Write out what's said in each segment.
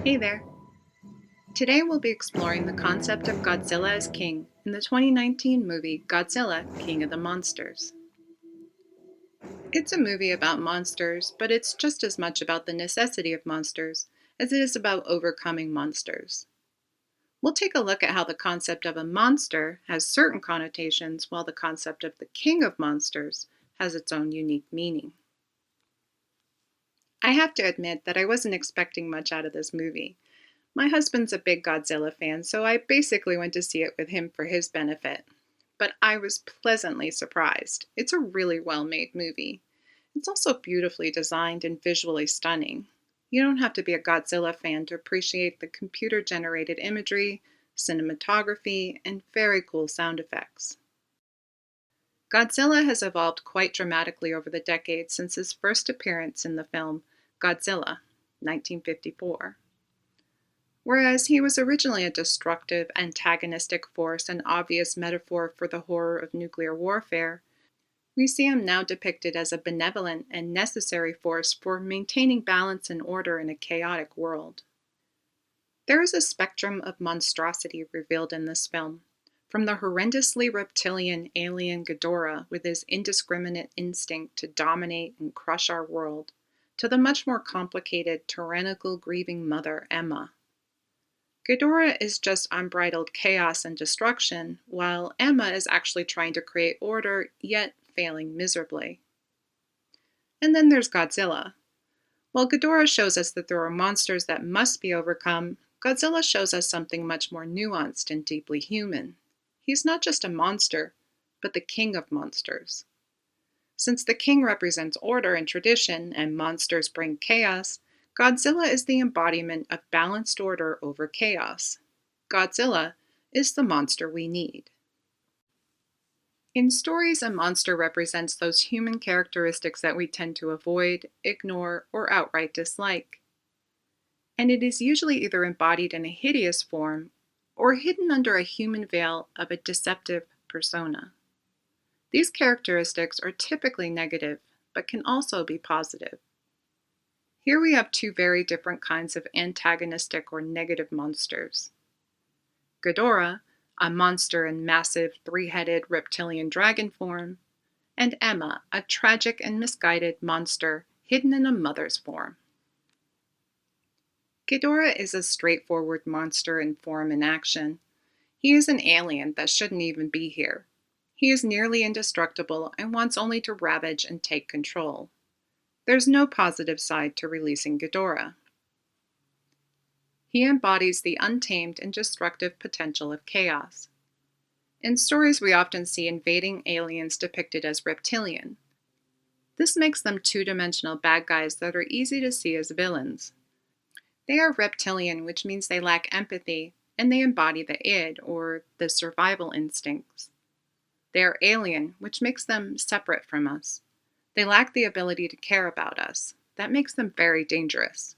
Hey there. Today we'll be exploring the concept of Godzilla as king in the 2019 movie Godzilla, King of the Monsters. It's a movie about monsters, but it's just as much about the necessity of monsters as it is about overcoming monsters. We'll take a look at how the concept of a monster has certain connotations while the concept of the king of monsters has its own unique meaning. I have to admit that I wasn't expecting much out of this movie. My husband's a big Godzilla fan, so I basically went to see it with him for his benefit. But I was pleasantly surprised. It's a really well-made movie. It's also beautifully designed and visually stunning. You don't have to be a Godzilla fan to appreciate the computer-generated imagery, cinematography, and very cool sound effects. Godzilla has evolved quite dramatically over the decades since his first appearance in the film Godzilla, 1954. Whereas he was originally a destructive, antagonistic force, an obvious metaphor for the horror of nuclear warfare, we see him now depicted as a benevolent and necessary force for maintaining balance and order in a chaotic world. There is a spectrum of monstrosity revealed in this film, from the horrendously reptilian alien Ghidorah with his indiscriminate instinct to dominate and crush our world, to the much more complicated, tyrannical, grieving mother, Emma. Ghidorah is just unbridled chaos and destruction, while Emma is actually trying to create order, yet failing miserably. And then there's Godzilla. While Ghidorah shows us that there are monsters that must be overcome, Godzilla shows us something much more nuanced and deeply human. He's not just a monster, but the king of monsters. Since the king represents order and tradition, and monsters bring chaos, Godzilla is the embodiment of balanced order over chaos. Godzilla is the monster we need. In stories, a monster represents those human characteristics that we tend to avoid, ignore, or outright dislike. And it is usually either embodied in a hideous form or hidden under a human veil of a deceptive persona. These characteristics are typically negative, but can also be positive. Here we have two very different kinds of antagonistic or negative monsters. Ghidorah, a monster in massive three-headed reptilian dragon form, and Emma, a tragic and misguided monster hidden in a mother's form. Ghidorah is a straightforward monster in form and action. He is an alien that shouldn't even be here. He is nearly indestructible and wants only to ravage and take control. There's no positive side to releasing Ghidorah. He embodies the untamed and destructive potential of chaos. In stories, we often see invading aliens depicted as reptilian. This makes them two-dimensional bad guys that are easy to see as villains. They are reptilian, which means they lack empathy, and they embody the id, or the survival instincts. They are alien, which makes them separate from us. They lack the ability to care about us. That makes them very dangerous.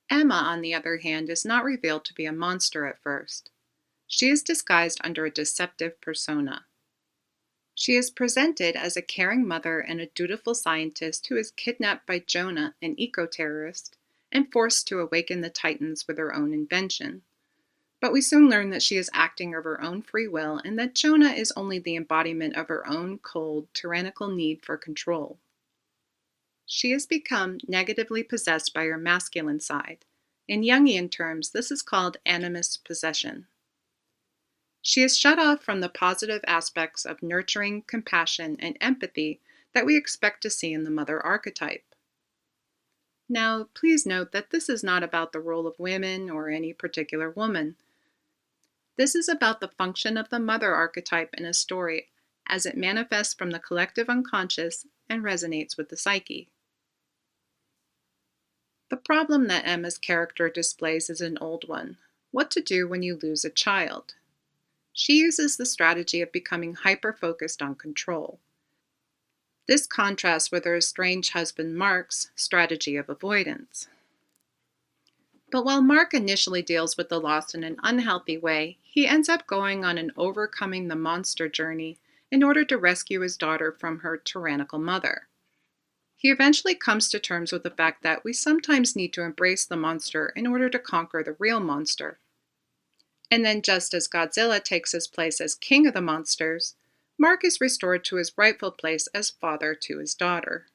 Emma, on the other hand, is not revealed to be a monster at first. She is disguised under a deceptive persona. She is presented as a caring mother and a dutiful scientist who is kidnapped by Jonah, an eco-terrorist, and forced to awaken the Titans with her own invention. But we soon learn that she is acting of her own free will and that Jonah is only the embodiment of her own cold, tyrannical need for control. She has become negatively possessed by her masculine side. In Jungian terms, this is called animus possession. She is shut off from the positive aspects of nurturing, compassion, and empathy that we expect to see in the mother archetype. Now, please note that this is not about the role of women or any particular woman. This is about the function of the mother archetype in a story as it manifests from the collective unconscious and resonates with the psyche. The problem that Emma's character displays is an old one: what to do when you lose a child. She uses the strategy of becoming hyper-focused on control. This contrasts with her estranged husband Mark's strategy of avoidance. But while Mark initially deals with the loss in an unhealthy way, he ends up going on an overcoming the monster journey in order to rescue his daughter from her tyrannical mother. He eventually comes to terms with the fact that we sometimes need to embrace the monster in order to conquer the real monster. And then, just as Godzilla takes his place as king of the monsters, Mark is restored to his rightful place as father to his daughter.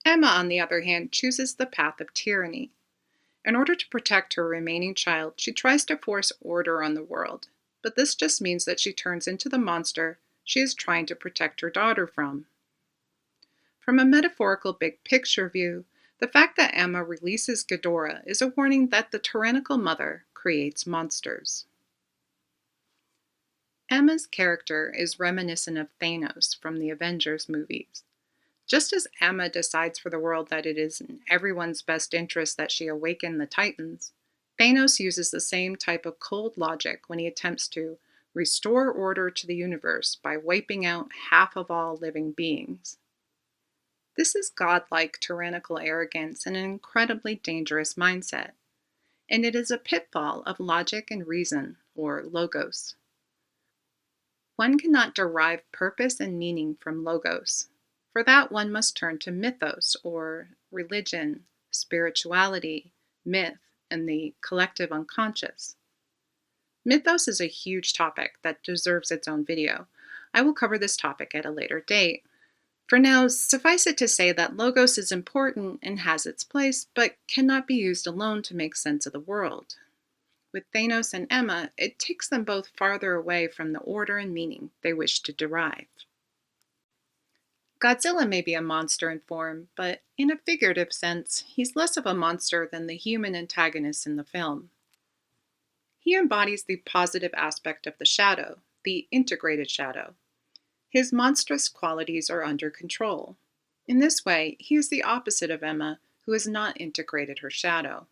Emma, on the other hand, chooses the path of tyranny. In order to protect her remaining child, she tries to force order on the world, but this just means that she turns into the monster she is trying to protect her daughter from. From a metaphorical big picture view, the fact that Emma releases Ghidorah is a warning that the tyrannical mother creates monsters. Emma's character is reminiscent of Thanos from the Avengers movies. Just as Emma decides for the world that it is in everyone's best interest that she awaken the Titans, Thanos uses the same type of cold logic when he attempts to restore order to the universe by wiping out half of all living beings. This is godlike tyrannical arrogance and an incredibly dangerous mindset, and it is a pitfall of logic and reason, or logos. One cannot derive purpose and meaning from logos. For that, one must turn to mythos, or religion, spirituality, myth, and the collective unconscious. Mythos is a huge topic that deserves its own video. I will cover this topic at a later date. For now, suffice it to say that logos is important and has its place, but cannot be used alone to make sense of the world. With Thanos and Emma, it takes them both farther away from the order and meaning they wish to derive. Godzilla may be a monster in form, but in a figurative sense, he's less of a monster than the human antagonists in the film. He embodies the positive aspect of the shadow, the integrated shadow. His monstrous qualities are under control. In this way, he is the opposite of Emma, who has not integrated her shadow.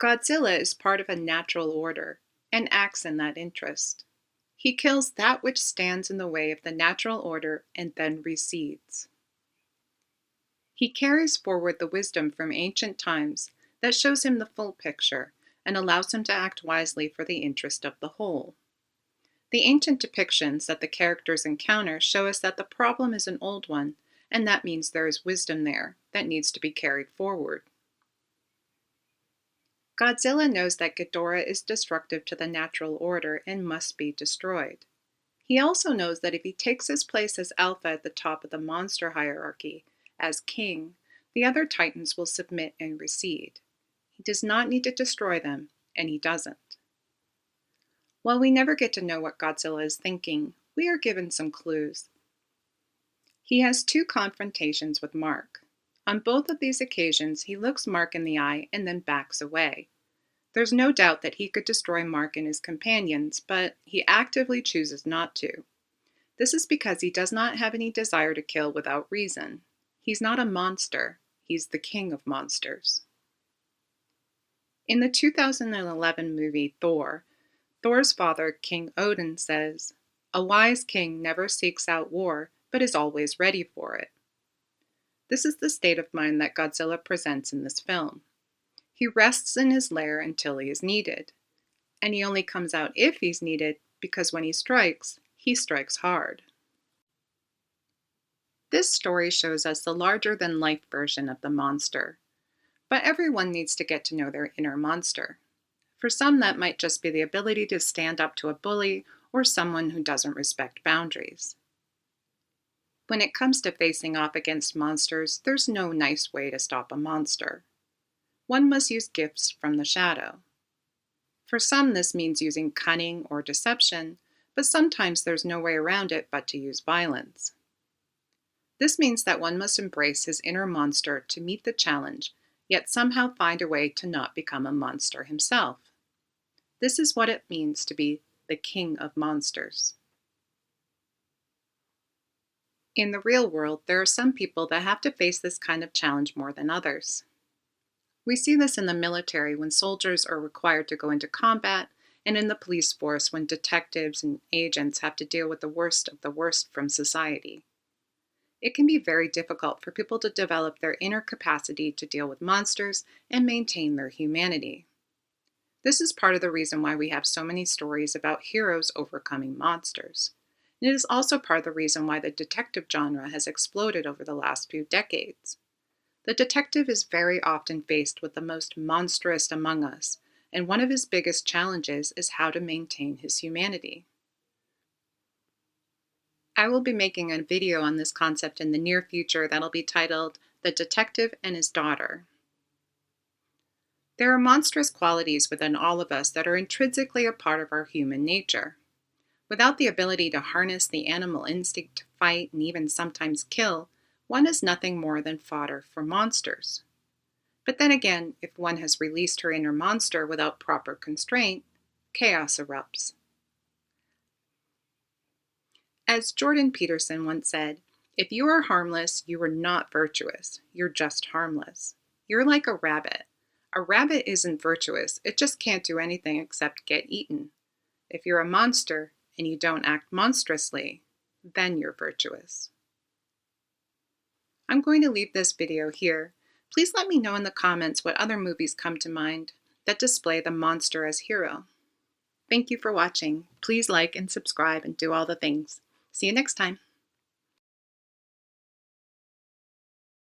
Godzilla is part of a natural order and acts in that interest. He kills that which stands in the way of the natural order and then recedes. He carries forward the wisdom from ancient times that shows him the full picture and allows him to act wisely for the interest of the whole. The ancient depictions that the characters encounter show us that the problem is an old one, and that means there is wisdom there that needs to be carried forward. Godzilla knows that Ghidorah is destructive to the natural order and must be destroyed. He also knows that if he takes his place as Alpha at the top of the monster hierarchy, as king, the other Titans will submit and recede. He does not need to destroy them, and he doesn't. While we never get to know what Godzilla is thinking, we are given some clues. He has 2 confrontations with Mark. On both of these occasions, he looks Mark in the eye and then backs away. There's no doubt that he could destroy Mark and his companions, but he actively chooses not to. This is because he does not have any desire to kill without reason. He's not a monster. He's the king of monsters. In the 2011 movie Thor, Thor's father, King Odin, says, "A wise king never seeks out war, but is always ready for it." This is the state of mind that Godzilla presents in this film. He rests in his lair until he is needed. And he only comes out if he's needed, because when he strikes hard. This story shows us the larger-than-life version of the monster. But everyone needs to get to know their inner monster. For some, that might just be the ability to stand up to a bully or someone who doesn't respect boundaries. When it comes to facing off against monsters, there's no nice way to stop a monster. One must use gifts from the shadow. For some, this means using cunning or deception, but sometimes there's no way around it but to use violence. This means that one must embrace his inner monster to meet the challenge, yet somehow find a way to not become a monster himself. This is what it means to be the king of monsters. In the real world, there are some people that have to face this kind of challenge more than others. We see this in the military when soldiers are required to go into combat, and in the police force when detectives and agents have to deal with the worst of the worst from society. It can be very difficult for people to develop their inner capacity to deal with monsters and maintain their humanity. This is part of the reason why we have so many stories about heroes overcoming monsters. And it is also part of the reason why the detective genre has exploded over the last few decades. The detective is very often faced with the most monstrous among us, and one of his biggest challenges is how to maintain his humanity. I will be making a video on this concept in the near future that'll be titled The Detective and His Daughter. There are monstrous qualities within all of us that are intrinsically a part of our human nature. Without the ability to harness the animal instinct to fight and even sometimes kill, one is nothing more than fodder for monsters. But then again, if one has released her inner monster without proper constraint, chaos erupts. As Jordan Peterson once said, if you are harmless, you are not virtuous. You're just harmless. You're like a rabbit. A rabbit isn't virtuous. It just can't do anything except get eaten. If you're a monster and you don't act monstrously, then you're virtuous. I'm going to leave this video here. Please let me know in the comments what other movies come to mind that display the monster as hero. Thank you for watching. Please like and subscribe and do all the things. See you next time.